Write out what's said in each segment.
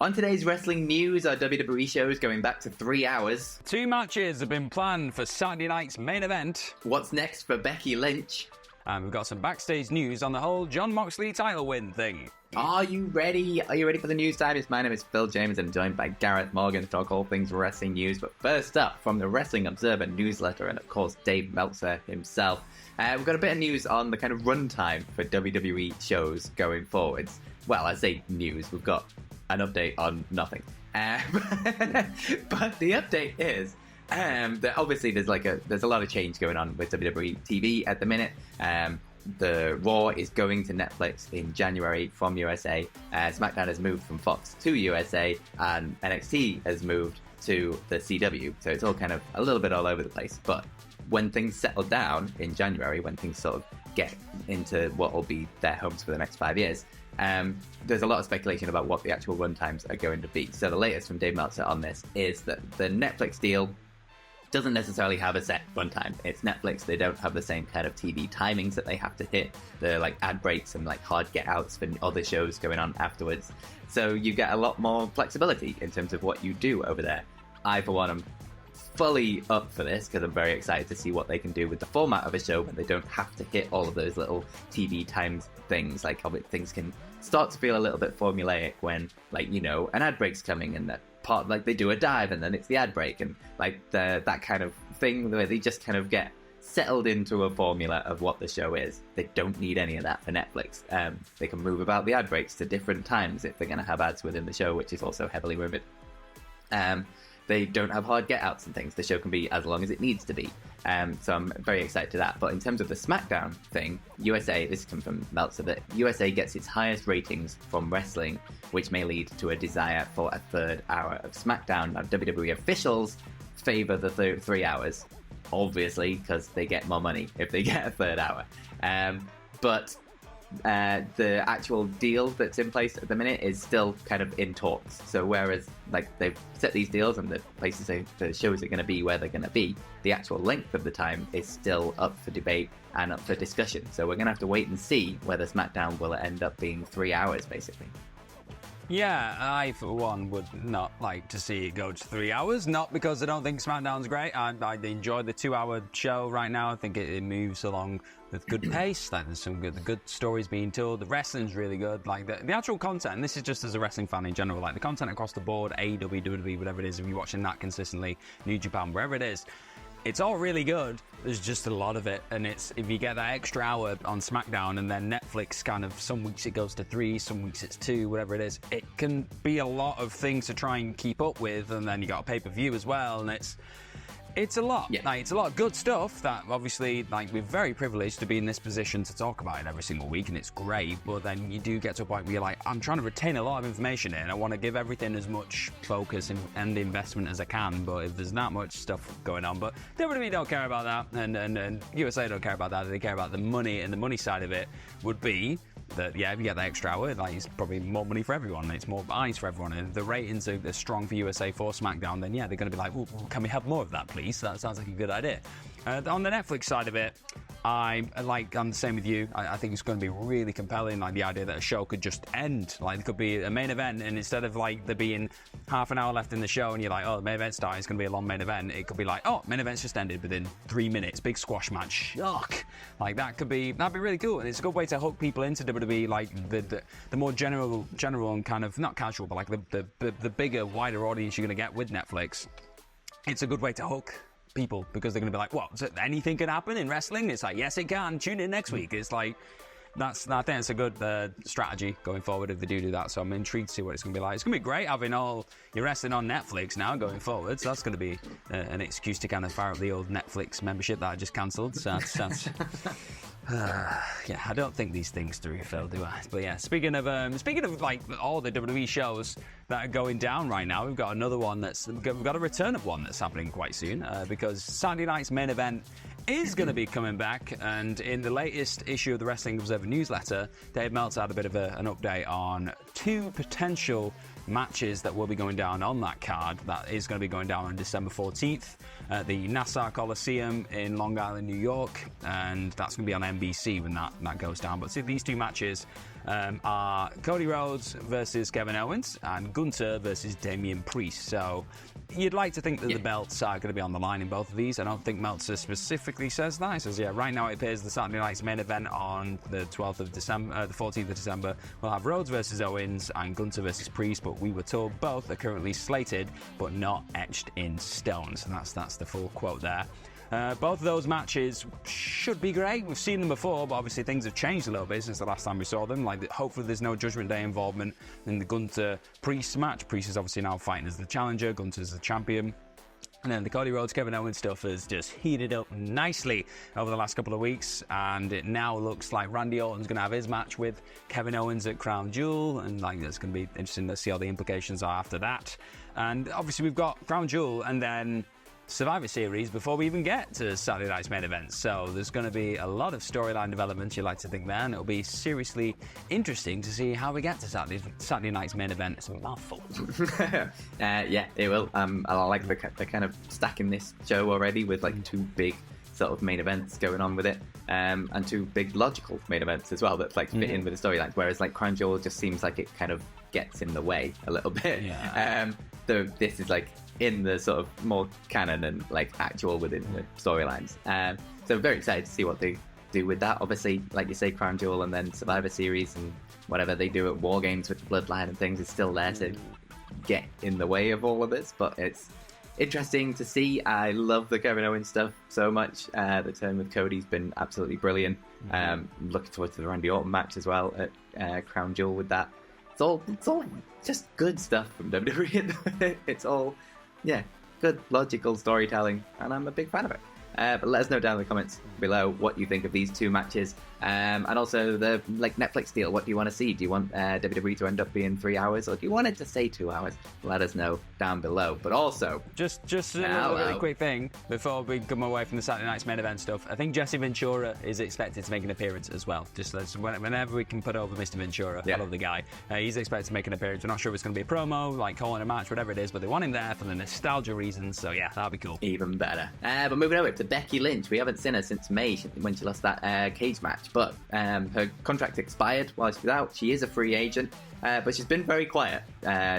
On today's wrestling news, our WWE show is going back to 3 hours. 2 matches have been planned for Saturday night's main event. What's next for Becky Lynch? And we've got some backstage news on the whole Jon Moxley title win thing. Are you ready? Are you ready for the news times? My name is Phil James and I'm joined by Gareth Morgan to talk all things wrestling news. But first up, from the Wrestling Observer newsletter and of course Dave Meltzer himself, we've got a bit of news on the kind of runtime for WWE shows going forwards. Well, I say news, we've got an update on nothing. But the update is that obviously there's a lot of change going on with WWE TV at the minute. The Raw is going to Netflix in January from USA. SmackDown has moved from Fox to USA, and NXT has moved to the CW. So it's all kind of a little bit all over the place. But when things settle down in January, when things sort of get into what will be their homes for the next 5 years, there's a lot of speculation about what the actual runtimes are going to be. So the latest from Dave Meltzer on this is that the Netflix deal doesn't necessarily have a set runtime. It's Netflix. They don't have the same kind of TV timings that they have to hit. The ad breaks and hard get outs for other shows going on afterwards. So you get a lot more flexibility in terms of what you do over there. I, for one, am fully up for this because I'm very excited to see what they can do with the format of a show when they don't have to hit all of those little TV times things. Things can start to feel a little bit formulaic when, an ad break's coming and that part, they do a dive and then it's the ad break and that kind of thing where they just kind of get settled into a formula of what the show is. They don't need any of that for Netflix. They can move about the ad breaks to different times if they're going to have ads within the show, which is also heavily rumored. They don't have hard get-outs and things. The show can be as long as it needs to be. So I'm very excited to that. But in terms of the SmackDown thing, USA, this comes from Meltzer, that USA gets its highest ratings from wrestling, which may lead to a desire for a third hour of SmackDown. Now, WWE officials favour the 3 hours, obviously, because they get more money if they get a third hour. But the actual deal that's in place at the minute is still kind of in talks. So whereas they've set these deals and the places the shows are going to be where they're going to be, the actual length of the time is still up for debate and up for discussion. So we're going to have to wait and see whether SmackDown will end up being 3 hours basically. Yeah, I, for one, would not like to see it go to 3 hours. Not because I don't think SmackDown's great. I enjoy the 2-hour show right now. I think it moves along with good pace. There's some good stories being told. The wrestling's really good. The actual content, and this is just as a wrestling fan in general, the content across the board, AEW, WWE, whatever it is, if you're watching that consistently, New Japan, wherever it is, it's all really good. There's just a lot of it, and if you get that extra hour on SmackDown and then Netflix kind of, some weeks it goes to 3, some weeks it's 2, whatever it is, it can be a lot of things to try and keep up with, and then you got a pay-per-view as well, and it's a lot. Yeah. It's a lot of good stuff that obviously, we're very privileged to be in this position to talk about it every single week, and it's great, but then you do get to a point where you're I'm trying to retain a lot of information here, and I want to give everything as much focus and investment as I can, but if there's not much stuff going on, but WWE don't care about that, and USA don't care about that. They care about the money, and the money side of it would be that, if you get that extra hour, it's probably more money for everyone. It's more eyes for everyone. And if the ratings are strong for USA for SmackDown, then they're going to be can we have more of that, please? That sounds like a good idea. On the Netflix side of it, I'm the same with you. I think it's going to be really compelling, the idea that a show could just end. It could be a main event, and instead of there being half an hour left in the show, and you're the main event starting, it's going to be a long main event. It could be main event's just ended within 3 minutes, big squash match. Yuck! That'd be really cool, and it's a good way to hook people into WWE, the more general and kind of not casual, but the bigger, wider audience you're going to get with Netflix. It's a good way to hook people because they're going to be what? So anything can happen in wrestling? It's yes, it can. Tune in next week. It's I think it's a good strategy going forward if they do that. So I'm intrigued to see what it's going to be like. It's going to be great having all your wrestling on Netflix now going forward. So that's going to be an excuse to kind of fire up the old Netflix membership that I just cancelled. So that's I don't think these things through, Phil, do I? But yeah, speaking of all the WWE shows that are going down right now, we've got another one we've got a return of one that's happening quite soon because Saturday night's main event is going to be coming back, and in the latest issue of the Wrestling Observer newsletter, Dave Meltzer had a bit of an update on 2 potential matches that will be going down on that card. That is going to be going down on December 14th at the Nassau Coliseum in Long Island, New York, and that's going to be on NBC when that goes down. But see, these 2 matches are Cody Rhodes versus Kevin Owens and Gunther versus Damian Priest. So you'd like to think that the belts are going to be on the line in both of these. I don't think Meltzer specifically says that. He says, right now it appears the Saturday night's main event on the 12th of December, the 14th of December, we'll have Rhodes versus Owens and Gunther versus Priest, but we were told both are currently slated but not etched in stone. So that's the full quote there. Both of those matches should be great. We've seen them before, but obviously things have changed a little bit since the last time we saw them. Like, hopefully there's no Judgment Day involvement in the Gunther-Priest match. Priest is obviously now fighting as the challenger, Gunther's the champion. And then the Cody Rhodes, Kevin Owens stuff has just heated up nicely over the last couple of weeks, and it now looks like Randy Orton's going to have his match with Kevin Owens at Crown Jewel, and like it's going to be interesting to see how the implications are after that. And obviously we've got Crown Jewel and then Survivor Series before we even get to Saturday night's main event. So there's going to be a lot of storyline developments, you like to think there, and it'll be seriously interesting to see how we get to Saturday night's main event. It's a mouthful. Yeah, it will. I like the kind of stacking this show already with like two big sort of main events going on with it, and two big logical main events as well that like fit in with the storylines. Whereas like Crown Jewel just seems like it kind of gets in the way a little bit. Yeah. So this is like in the sort of more canon and like actual within the storylines. So very excited to see what they do with that. Obviously, like you say, Crown Jewel and then Survivor Series and whatever they do at War Games with the Bloodline and things is still there to get in the way of all of this. But it's interesting to see. I love the Kevin Owens stuff so much. The turn with Cody's been absolutely brilliant. Looking forward to the Randy Orton match as well at Crown Jewel with that. It's all just good stuff from WWE. It's all, good logical storytelling, and I'm a big fan of it. But let us know down in the comments below what you think of these two matches, and also the Netflix deal. What do you want to see? Do you want WWE to end up being 3 hours, or do you want it to stay 2 hours? Let us know down below. But also, just a really quick thing before we come away from the Saturday night's main event stuff. I think Jesse Ventura is expected to make an appearance as well. Just whenever we can put over Mr. Ventura, I love the guy. He's expected to make an appearance. We're not sure if it's going to be a promo, like calling a match, whatever it is, but they want him there for the nostalgia reasons. So yeah, that'll be cool. Even better. But moving over to Becky Lynch, we haven't seen her since May when she lost that cage match, but her contract expired while she was out. She is a free agent, but she's been very quiet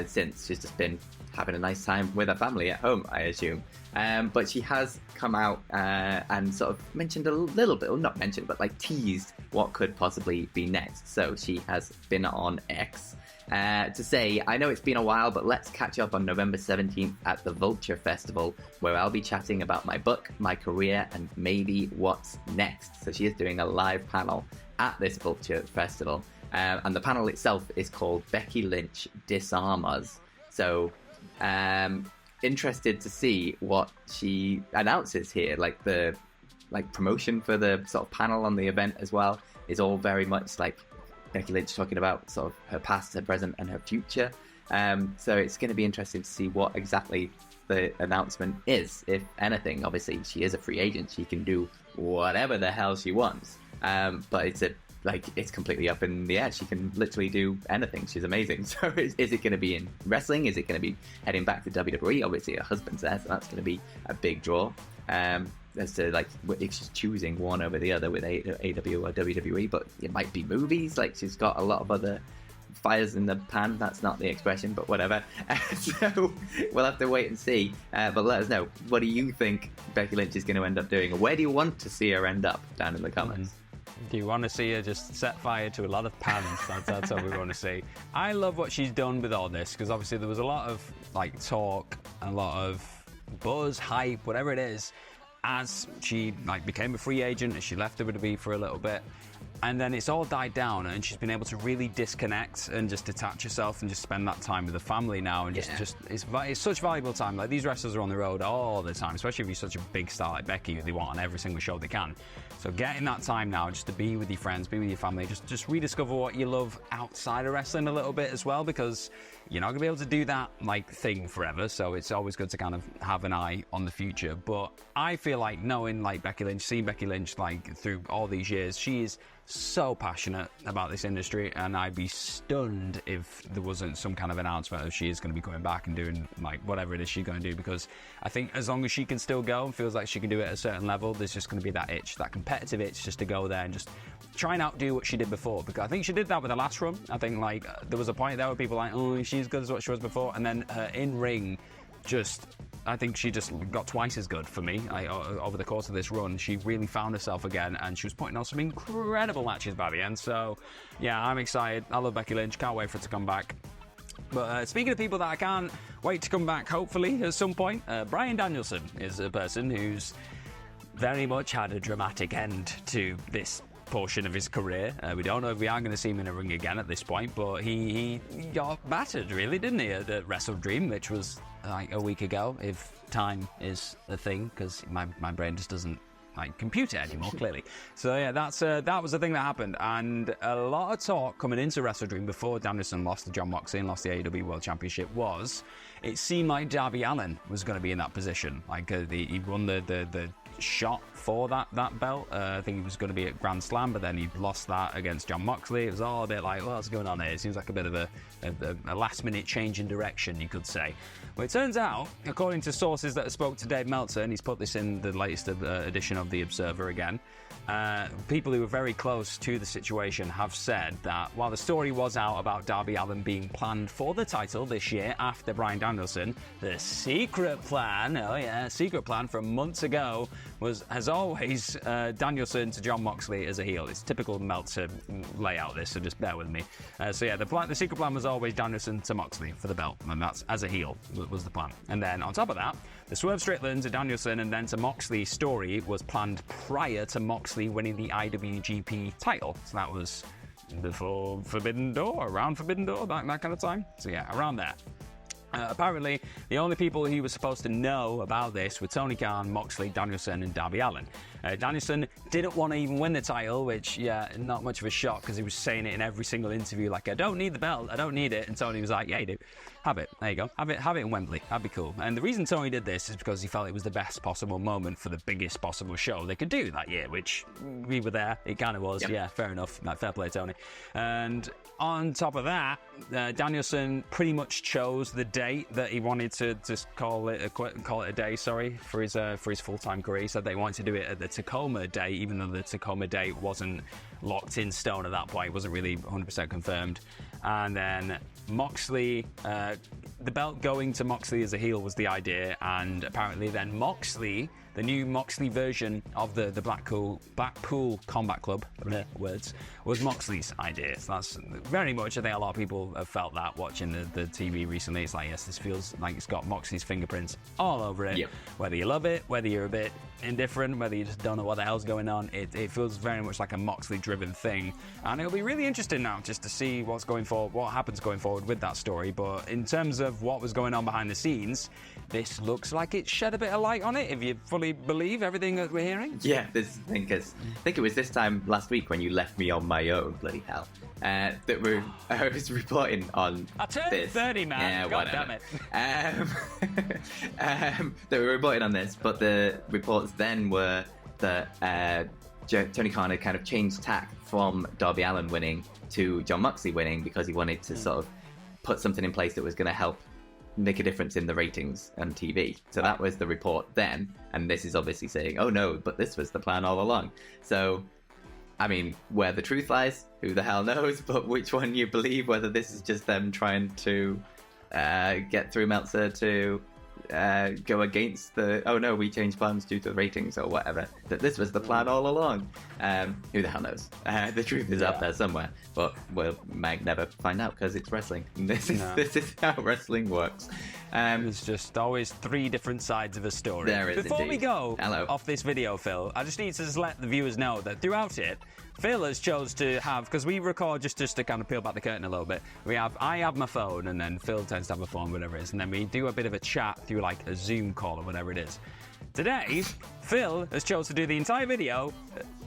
since. She's just been having a nice time with her family at home, I assume. But she has come out and sort of mentioned a little bit, or not mentioned, but like teased what could possibly be next. So she has been on X to say, I know it's been a while, but let's catch up on November 17th at the Vulture Festival, where I'll be chatting about my book, my career, and maybe what's next. So she is doing a live panel at this Vulture Festival, and the panel itself is called Becky Lynch Disarm Us. So interested to see what she announces here. Like the promotion for the sort of panel on the event as well is all very much like Becky Lynch talking about sort of her past, her present, and her future. So it's going to be interesting to see what exactly the announcement is, if anything. Obviously, she is a free agent; she can do whatever the hell she wants. But it's completely up in the air. She can literally do anything. She's amazing. So is it going to be in wrestling? Is it going to be heading back to WWE? Obviously, her husband's there, so that's going to be a big draw. As to if she's choosing one over the other with AEW or WWE, but it might be movies. Like, she's got a lot of other fires in the pan. That's not the expression, but whatever. So we'll have to wait and see. But let us know, what do you think Becky Lynch is going to end up doing, or where do you want to see her end up down in the comments? Do you want to see her just set fire to a lot of pans? That's what we want to see. I love what she's done with all this, because obviously there was a lot of talk, a lot of buzz, hype, whatever it is, as she became a free agent, as she left WWE for a little bit, and then it's all died down, and she's been able to really disconnect and just detach herself and just spend that time with the family now, and it's such valuable time. Like, these wrestlers are on the road all the time, especially if you're such a big star like Becky, who they want on every single show they can. So getting that time now just to be with your friends, be with your family, just rediscover what you love outside of wrestling a little bit as well, because You're not going to be able to do that like thing forever, so it's always good to kind of have an eye on the future. But I feel like knowing like Becky Lynch, seeing Becky Lynch like through all these years, she is so passionate about this industry, and I'd be stunned if there wasn't some kind of announcement of she is going to be coming back and doing like whatever it is she's going to do, because I think as long as she can still go and feels like she can do it at a certain level, there's just going to be that itch, that competitive itch, just to go there and just try and outdo what she did before, because I think she did that with the last run. I think like there was a point there where people were like, oh, she's good as what she was before, and then her in-ring I think she just got twice as good for me over the course of this run. She really found herself again, and she was putting on some incredible matches by the end. So, yeah, I'm excited. I love Becky Lynch. Can't wait for her to come back. But speaking of people that I can't wait to come back, hopefully, at some point, Bryan Danielson is a person who's very much had a dramatic end to this portion of his career. We don't know if we are going to see him in a ring again at this point, but he got battered, really, didn't he, at Wrestle Dream, which was like a week ago, if time is a thing, because my brain just doesn't like compute it anymore, clearly. So yeah, that was the thing that happened, and a lot of talk coming into Wrestle Dream before Danielson lost to Jon Moxley and lost the AEW World Championship was it seemed like Darby Allin was going to be in that position. Like he won the shot for that belt. I think he was going to be at Grand Slam, but then he lost that against Jon Moxley. It was all a bit like, what's going on here? It seems like a bit of a last-minute change in direction, you could say. Well, it turns out, according to sources that spoke to Dave Meltzer, and he's put this in the latest edition of The Observer again, people who were very close to the situation have said that while the story was out about Darby Allin being planned for the title this year after Bryan Danielson, the secret plan from months ago has always Danielson to Jon Moxley as a heel. It's typical Meltzer layout, this, so just bear with me. So yeah, the secret plan was always Danielson to Moxley for the belt, and that's as a heel was the plan. And then on top of that, the Swerve Strickland to Danielson and then to Moxley story was planned prior to Moxley winning the IWGP title. So that was before Forbidden Door, around Forbidden Door, that kind of time. So yeah, around there. Apparently, the only people he was supposed to know about this were Tony Khan, Moxley, Danielson, and Darby Allin. Danielson didn't want to even win the title, which, yeah, not much of a shock, because he was saying it in every single interview, like, I don't need the belt, I don't need it. And Tony was like, yeah, you do. Have it. There you go. Have it in Wembley. That'd be cool. And the reason Tony did this is because he felt it was the best possible moment for the biggest possible show they could do that year, which we were there. It kind of was. Yep. Yeah, fair enough. Fair play, Tony. And on top of that, Danielson pretty much chose the date that he wanted to just call it a day, for his full-time career. He said they wanted to do it at the Tacoma date, even though the Tacoma date wasn't locked in stone at that point. It wasn't really 100% confirmed. And then Moxley, the belt going to Moxley as a heel was the idea, and apparently then Moxley, the new Moxley version of the Blackpool Combat Club, words, was Moxley's idea. So that's very much, I think a lot of people have felt that watching the TV recently. It's like, yes, this feels like it's got Moxley's fingerprints all over it. Yep. Whether you love it, whether you're a bit indifferent, whether you just don't know what the hell's going on, it feels very much like a Moxley-driven thing. And it'll be really interesting now just to see what happens going forward with that story. But in terms of what was going on behind the scenes, this looks like it shed a bit of light on it, if you fully believe everything that we're hearing. Yeah, I think it was this time last week when you left me on my own, bloody hell, I was reporting on I turned this. 30, man. Yeah, God whatever. Damn it. They were reporting on this, but the reports then were that Tony Khan had kind of changed tack from Darby Allin winning to Jon Moxley winning because he wanted to sort of put something in place that was going to help make a difference in the ratings on TV. So that was the report then, and this is obviously saying, oh no, but this was the plan all along. So, I mean, where the truth lies, who the hell knows, but which one you believe, whether this is just them trying to get through Meltzer to go against oh no, we changed plans due to the ratings or whatever, that this was the plan all along. Who the hell knows? The truth is out there somewhere, but we might never find out because it's wrestling. This is how wrestling works. There's just always three different sides of a story. There is. Before indeed. we go Hello. off this video, Phil, I just need to let the viewers know that throughout it, Phil has chose to have, because we record just to kind of peel back the curtain a little bit, I have my phone, and then Phil tends to have a phone, whatever it is, and then we do a bit of a chat through like a Zoom call or whatever it is. Today, Phil has chose to do the entire video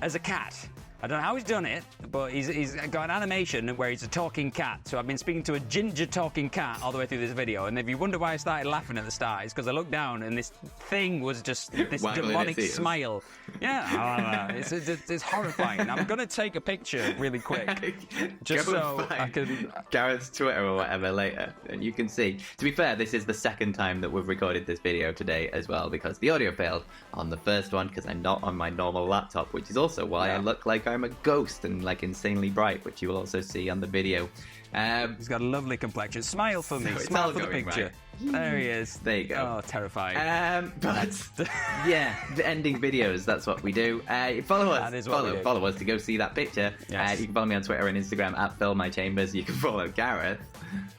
as a cat. I don't know how he's done it, but he's got an animation where he's a talking cat. So I've been speaking to a ginger talking cat all the way through this video. And if you wonder why I started laughing at the start, it's because I looked down and this thing was just this demonic smile. Yeah, it's horrifying. I'm going to take a picture really quick just so I can... Gareth's Twitter or whatever later, and you can see. To be fair, this is the second time that we've recorded this video today as well, because the audio failed on the first one because I'm not on my normal laptop, which is also why I look like I'm a ghost and like insanely bright, which you will also see on the video. He's got a lovely complexion. Smile for me. Smile for the picture. Right. There he is. There you go. Oh, terrifying. But yeah, the ending videos, that's what we do. Follow us. Follow us to go see that picture. Yes. You can follow me on Twitter and Instagram at @FillMyChambers. You can follow Gareth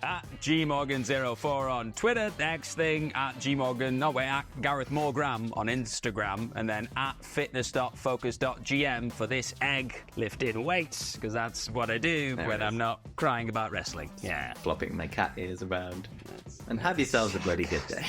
at GMorgan04 on Twitter. Next thing at Gareth Morgram on Instagram, and then at fitness.focus.gm for this egg lifting weights, because that's what I do when I'm not crying about wrestling. Yeah, flopping my cat ears around. And have yourselves a bloody good day.